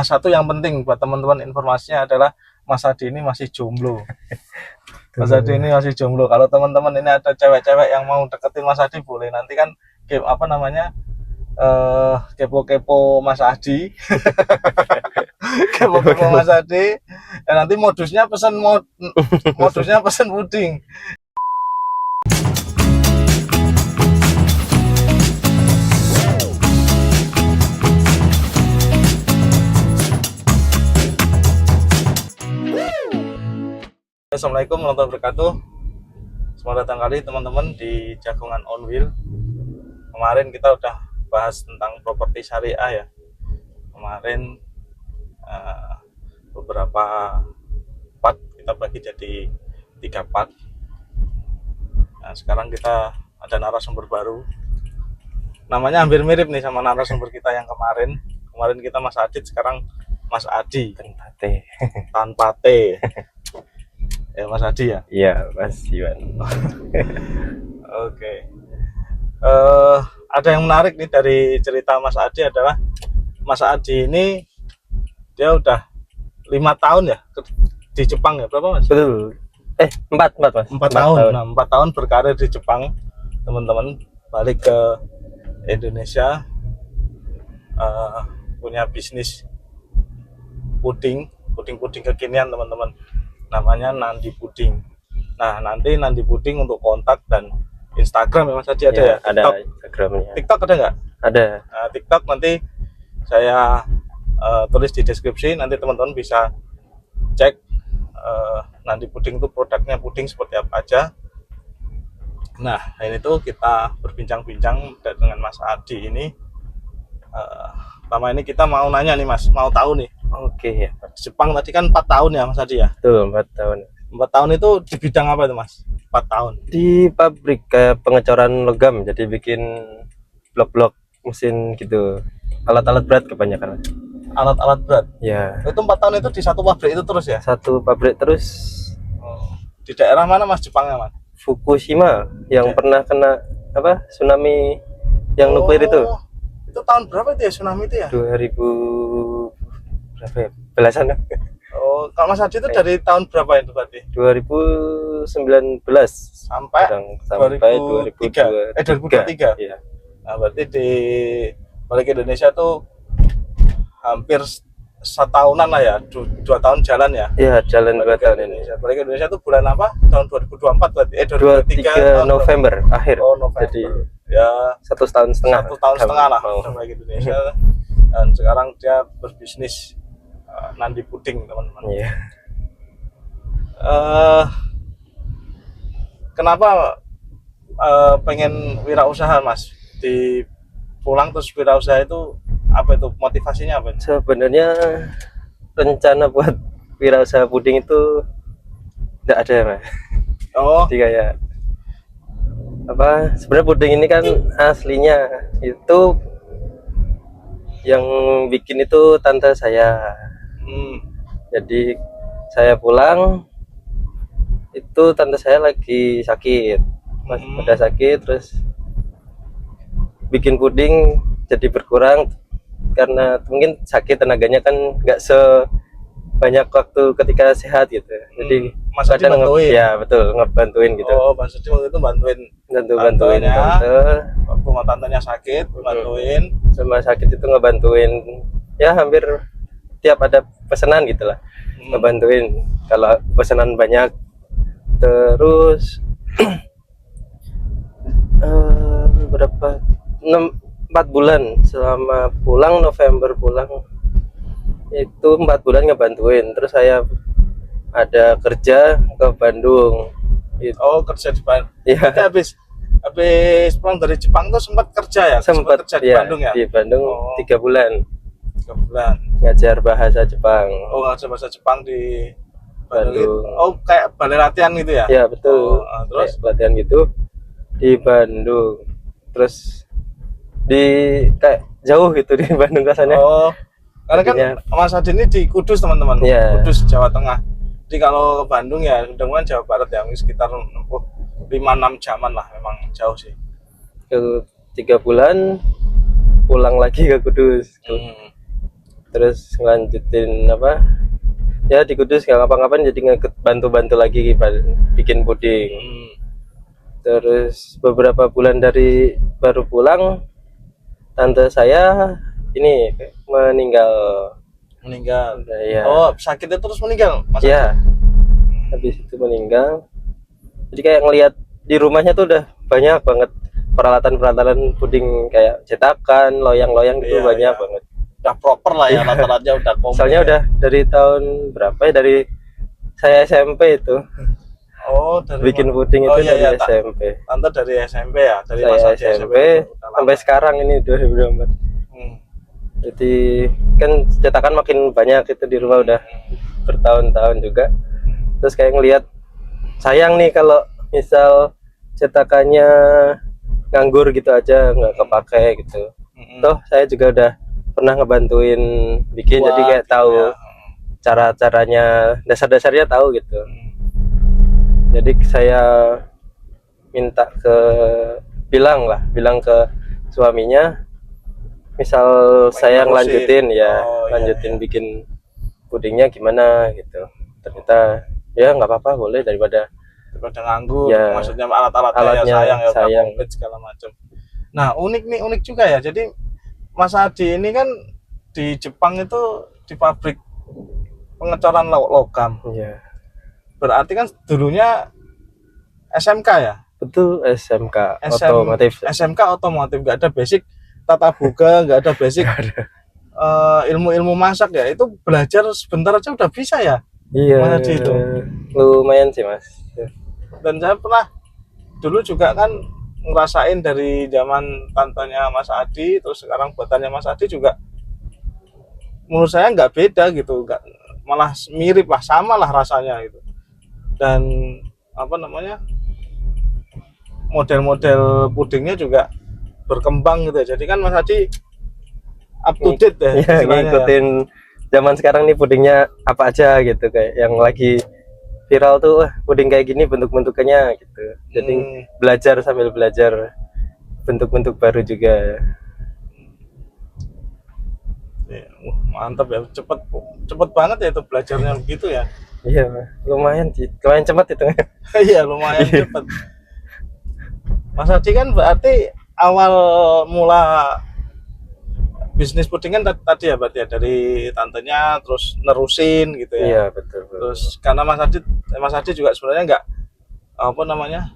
Satu yang penting buat teman-teman informasinya adalah Mas Adi ini masih jomblo. Mas Adi ini masih jomblo. Kalau teman-teman ini ada cewek-cewek yang mau deketin Mas Adi, boleh nanti kan apa namanya, kepo-kepo Mas Adi. Kepo-kepo Mas Adi. Dan nanti modusnya pesen puding. Assalamualaikum warahmatullahi wabarakatuh. Selamat datang kembali teman-teman di Jagongan On Wheel. Kemarin kita udah bahas tentang properti syariah ya. Kemarin beberapa part kita bagi jadi 3 part. Nah, sekarang kita ada narasumber baru. Namanya hampir mirip nih sama narasumber kita yang kemarin. Kemarin kita Mas Adit, sekarang Mas Adi tanpa T. Ya Mas Adi ya? Iya Mas Iwan. Oke. Ada yang menarik nih dari cerita Mas Adi adalah Mas Adi ini dia udah 5 tahun ya di Jepang ya, berapa Mas? Betul. 4 Mas. 4 tahun. Nah, 4 tahun berkarir di Jepang, teman-teman. Balik ke Indonesia, punya bisnis puding kekinian teman-teman. Namanya Nandi Puding. Nah, nanti Nandi Puding untuk kontak dan Instagram ya Mas Adi ada ya? Ada TikTok. Instagramnya. TikTok ada nggak? Ada. Nah, TikTok nanti saya tulis di deskripsi, nanti teman-teman bisa cek Nandi Puding itu produknya puding seperti apa aja. Nah, ini tuh kita berbincang-bincang dengan Mas Adi ini. Pertama ini kita mau nanya nih Mas, mau tahu nih. Oke ya. Jepang tadi kan 4 tahun ya Mas Adi ya? Betul, 4 tahun. 4 tahun itu di bidang apa itu Mas? 4 tahun. Di pabrik kayak pengecoran logam, jadi bikin blok-blok mesin gitu. Alat-alat berat kebanyakan. Alat-alat berat. Ya. Itu 4 tahun itu di satu pabrik itu terus ya? Satu pabrik terus. Di daerah mana Mas Jepangnya Mas? Fukushima yang pernah kena tsunami yang nuklir itu. Itu tahun berapa itu ya tsunami itu ya? 2000 berapa ya? Belasan. Oh, kalau Mas Adi itu dari tahun berapa itu berarti? 2019 sampai 2023. 2023. Iya. Nah, berarti di balik Indonesia tuh hampir setahunan lah ya, 2 tahun jalan ya. Iya, jalan 2 tahun ini. Balik Indonesia tuh bulan apa? Tahun 2024 berarti. 23 November akhir. Oh, November. Jadi ya 1 tahun setengah. 1 tahun setengah lah balik Indonesia. Dan sekarang dia berbisnis Nandi Puding teman-teman. Iya. Kenapa pengen wirausaha Mas? Di pulang terus wirausaha itu apa itu motivasinya apa? Sebenarnya rencana buat wirausaha puding itu tidak ada Mas. Oh. Jadi kayak sebenarnya puding ini kan aslinya itu yang bikin itu tante saya. Jadi saya pulang itu tante saya lagi sakit, udah sakit, terus bikin puding jadi berkurang karena mungkin sakit, tenaganya kan nggak sebanyak waktu ketika sehat gitu. Jadi Mas Adi bantuin. Ya betul, ngebantuin gitu. Oh, Mas Adi waktu itu bantuin tante. Waktu tantenya sakit, bantuin. Sama sakit itu ngebantuin, ya hampir tiap ada pesanan gitulah, ngebantuin kalau pesanan banyak. Terus berapa 4 bulan selama pulang, November pulang itu 4 bulan ngebantuin. Terus saya ada kerja ke Bandung. Oh, kerja di Bandung. Iya. Habis pulang dari Jepang tuh sempat kerja ya? Sempat kerja di Bandung ya? Di Bandung 3 bulan. 3 bulan. Ngajar bahasa Jepang. Oh, ngajar bahasa Jepang di Bandung. Oh, kayak balai latihan gitu ya? Ya betul. Terus latihan gitu di Bandung. Terus di kayak jauh gitu di Bandung rasanya. Oh, karena kan Mas Adi ini di Kudus teman-teman. Kudus Jawa Tengah. Jadi kalau ke Bandung ya mudah-mudahan Jawa Barat ya, sekitar 5-6 jaman lah, memang jauh sih. 3 bulan pulang lagi ke Kudus. terus ngelanjutin apa ya di Kudus nggak ngapa-ngapain, jadi ngikut bantu-bantu lagi bikin puding. Terus beberapa bulan dari baru pulang, tante saya ini meninggal. Ya. Oh, sakitnya terus meninggal Mas? Ya, habis itu meninggal. Jadi kayak ngelihat di rumahnya tuh udah banyak banget peralatan puding, kayak cetakan, loyang-loyang gitu, banyak banget. Udah proper lah ya, rata-rata udah komplit. Soalnya udah dari tahun berapa ya, dari saya SMP itu. Oh, dari bikin puding itu dari SMP. Tante dari SMP ya, dari saya SMP sampai sekarang ini 2024. Jadi kan cetakan makin banyak itu di rumah, udah bertahun-tahun juga. Terus kayak ngelihat sayang nih kalau misal cetakannya nganggur gitu aja, nggak kepake gitu. Toh saya juga udah pernah ngebantuin bikin, jadi kayak tahu cara-caranya, dasar-dasarnya tahu gitu. Jadi saya minta bilang ke suaminya, misal saya ngelanjutin lanjutin bikin pudingnya gimana gitu. Ternyata ya nggak apa-apa, boleh, daripada nganggur ya, maksudnya alatnya sayang komplit segala macam. Nah, unik juga ya. Jadi Mas Adi ini kan di Jepang itu di pabrik pengecoran logam. Iya. Berarti kan dulunya SMK ya? Betul, SMK otomotif. SMK otomotif, nggak ada basic tata boga, nggak ada basic ilmu-ilmu masak ya. Itu belajar sebentar aja udah bisa ya? Iya. Mas Adi itu lumayan sih Mas. Dan saya pernah dulu juga kan ngerasain dari zaman tantenya Mas Adi, terus sekarang buatannya Mas Adi juga menurut saya nggak beda gitu, nggak, malah mirip lah, sama lah rasanya gitu. Dan apa namanya, model-model pudingnya juga berkembang gitu ya. Jadi kan Mas Adi up to date ya, ngikutin zaman sekarang nih pudingnya apa aja gitu, kayak yang lagi viral tuh puding kayak gini bentuk-bentukannya gitu. Jadi belajar sambil belajar bentuk-bentuk baru juga. Mantap ya, cepet banget ya itu belajarnya begitu ya. Iya, lumayan cepat itu. Iya, lumayan cepet. Mas Adi kan berarti awal mula bisnis puding kan tadi ya, berarti ya dari tantenya terus nerusin gitu ya. Iya, betul. Terus karena Mas Adi juga sebenarnya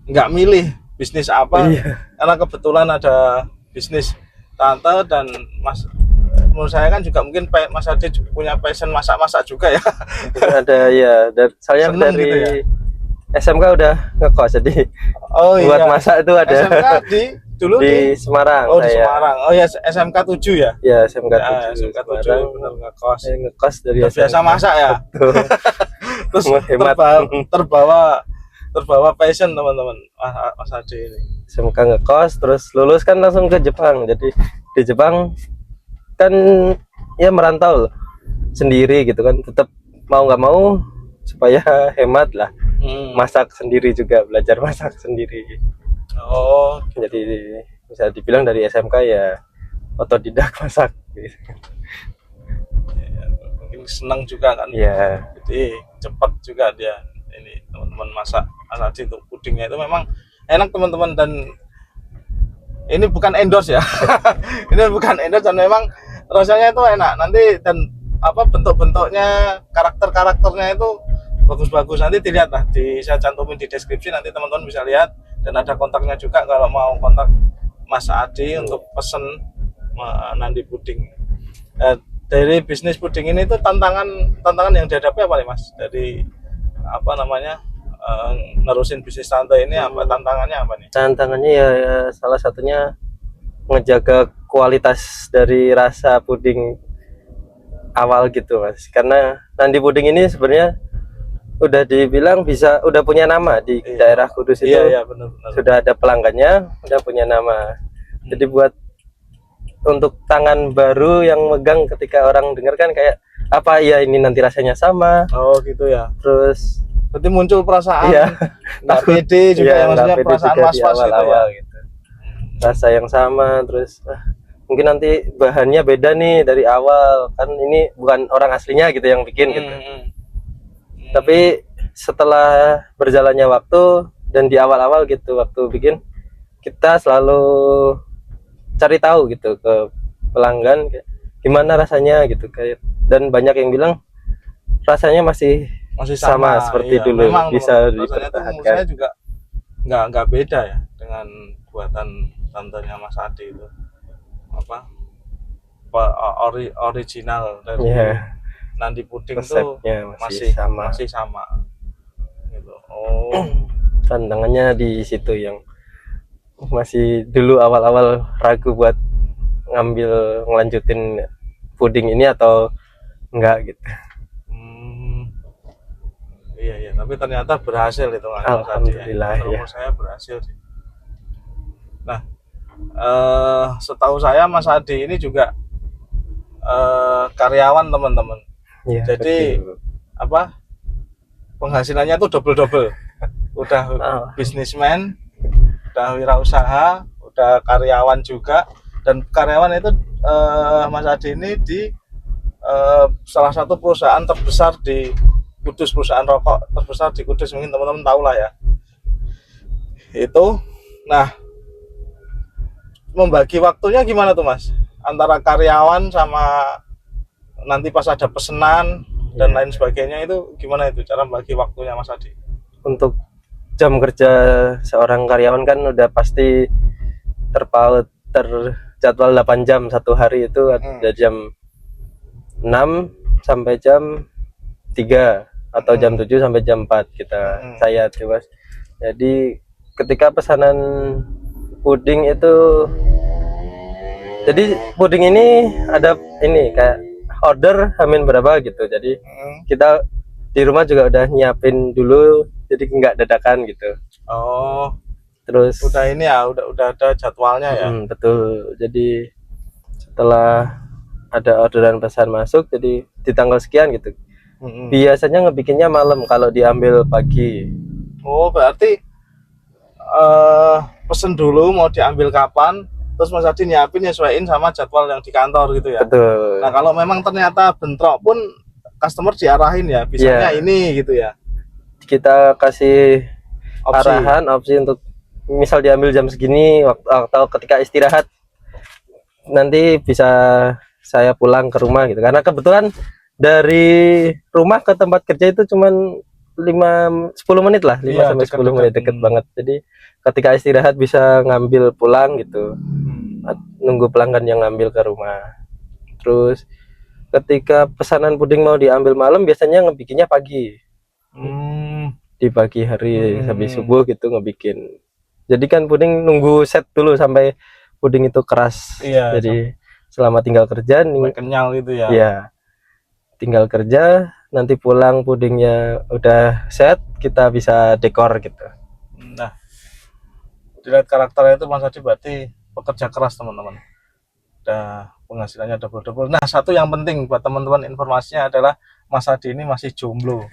nggak milih bisnis apa. Iya. Karena kebetulan ada bisnis tante dan menurut saya kan juga mungkin Mas Adi punya passion masak-masak juga ya. Ada ya, dan saya dari gitu ya? SMK udah ngekos, jadi buat masak itu ada. SMK dulu di Semarang. Di Semarang. Oh ya, SMK 7 ya? Ya, SMK 7. SMK 7 benar ngekos. Ngekos dari SMK. Biasa masak ya. Terus terbawa passion teman-teman Mas Adi ini. SMK ngekos, terus lulus kan langsung ke Jepang. Jadi di Jepang kan ya merantau loh, sendiri gitu kan, tetap mau nggak mau supaya hemat lah. Masak sendiri juga, belajar masak sendiri. Oh, jadi bisa dibilang dari SMK ya otodidak masak gitu. Ya, mungkin senang juga kan. Iya. Jadi cepat juga dia ini teman-teman masak Mas Adi untuk pudingnya itu memang enak teman-teman, dan ini bukan endorse ya. Ini bukan endorse, dan memang rasanya itu enak nanti, dan apa bentuk-bentuknya, karakternya itu bagus-bagus. Nanti dilihat lah, saya cantumin di deskripsi, nanti teman-teman bisa lihat, dan ada kontaknya juga kalau mau kontak Mas Adi untuk pesen Nandi puding. Dari bisnis puding ini tuh tantangan yang dihadapi apa nih Mas? Dari apa namanya, nerusin bisnis tante ini, apa tantangannya apa nih? Tantangannya ya salah satunya menjaga kualitas dari rasa puding awal gitu Mas, karena Nandi puding ini sebenarnya udah dibilang udah punya nama di daerah Kudus itu. Iya, benar. Sudah ada pelanggannya, udah punya nama. Jadi buat untuk tangan baru yang megang, ketika orang dengar kan kayak apa ya, ini nanti rasanya sama. Oh gitu ya. Terus berarti muncul perasaan nggak pede juga ya, maksudnya perasaan was-was gitu ya. Gitu. Rasa yang sama, terus mungkin nanti bahannya beda nih dari awal, kan ini bukan orang aslinya gitu yang bikin gitu. Tapi setelah berjalannya waktu dan di awal-awal gitu waktu bikin, kita selalu cari tahu gitu ke pelanggan kayak gimana rasanya gitu, kayak, dan banyak yang bilang rasanya masih sama seperti iya. dulu, Memang bisa rasanya tuh menurut dipertahankan. saya juga nggak beda ya dengan buatan tantenya Mas Adi itu, apa original dari Iya, Nandi Puding tuh resepnya masih sama. masih sama gitu. Oh, Tantangannya di situ yang masih dulu awal-awal ragu buat ngelanjutin puding ini atau enggak gitu. iya iya, tapi ternyata berhasil itu Mas Adi ya. Alhamdulillah ya. Menurut saya berhasil sih. Nah, setahu saya Mas Adi ini juga karyawan teman-teman. Ya, Jadi betul. apa, penghasilannya tuh double udah bisnismen, udah wirausaha, udah karyawan juga. Dan karyawan itu Mas Adi ini di salah satu perusahaan terbesar di Kudus, perusahaan rokok terbesar di Kudus, mungkin teman-teman tahu lah ya itu. Nah, membagi waktunya gimana tuh Mas, antara karyawan sama nanti pas ada pesanan dan lain sebagainya, itu gimana itu cara membagi waktunya Mas Adi? Untuk jam kerja seorang karyawan kan udah pasti terpaut, terjadwal 8 jam satu hari, itu ada jam 6 sampai jam 3 atau jam 7 sampai jam 4 saya tuh Mas. Jadi ketika pesanan puding itu, jadi puding ini ada ini kayak order hamin berapa gitu, jadi kita di rumah juga udah nyiapin dulu, jadi nggak dadakan gitu. Oh, terus udah ini ya, udah ada jadwalnya ya. Betul, jadi setelah ada orderan pesan masuk, jadi di tanggal sekian gitu. Biasanya ngebikinnya malam kalau diambil pagi. Oh, berarti pesen dulu mau diambil kapan, terus Mas Adi nyiapin nyesuaiin sama jadwal yang di kantor gitu ya. Betul. Nah, kalau memang ternyata bentrok pun customer diarahin ya, bisanya ini gitu ya. Kita kasih arahan, opsi untuk misal diambil jam segini atau ketika istirahat nanti bisa saya pulang ke rumah gitu, karena kebetulan dari rumah ke tempat kerja itu cuman 5-10 menit lah, 5 sampai 10 menit, deket banget. Jadi ketika istirahat bisa ngambil pulang gitu, nunggu pelanggan yang ngambil ke rumah. Terus ketika pesanan puding mau diambil malam, biasanya ngebikinnya pagi. Di pagi hari habis subuh gitu ngebikin. Jadi kan puding nunggu set dulu sampai puding itu keras. Iya, jadi selama tinggal kerja kenyal gitu ya. Iya, tinggal kerja, nanti pulang pudingnya udah set, kita bisa dekor gitu. Nah, dilihat karakternya itu Mas Adi berarti pekerja keras teman-teman. Udah penghasilannya double. Nah, satu yang penting buat teman-teman informasinya adalah Mas Adi ini masih jomblo.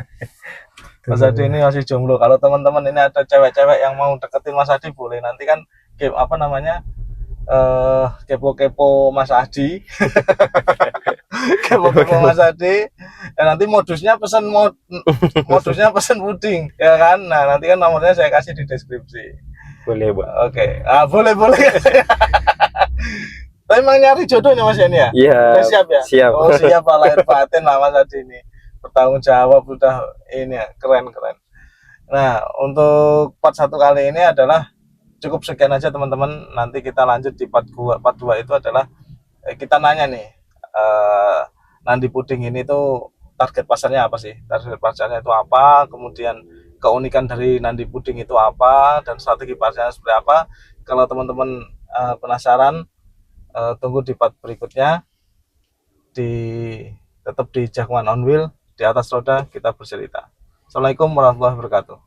Mas Adi ini masih jomblo. Kalau teman-teman ini ada cewek-cewek yang mau deketin Mas Adi, boleh. Nanti kan apa namanya, kepo-kepo Mas Adi. Kepo-kepo Mas Adi. Dan nanti modusnya pesen puding, ya kan? Nah, nanti kan nomornya saya kasih di deskripsi. Boleh, Bu. Oke. Boleh. Tapi emang nyari jodohnya Mas ini ya? Iya. Siap ya? Siap. Oh, siap lahir batin lah Mas Adi ini. Bertanggung jawab, udah ini ya, keren. Nah, untuk part 1 kali ini adalah cukup sekian aja teman-teman. Nanti kita lanjut di part 2 itu adalah kita nanya nih, Nandi Puding ini tuh target pasarnya apa sih? Target pasarnya itu apa? Kemudian keunikan dari Nandi Puding itu apa? Dan strategi pasarnya seperti apa? Kalau teman-teman penasaran, tunggu di part berikutnya. Tetap di Jakwan on Wheel, di atas roda kita bercerita. Assalamualaikum warahmatullahi wabarakatuh.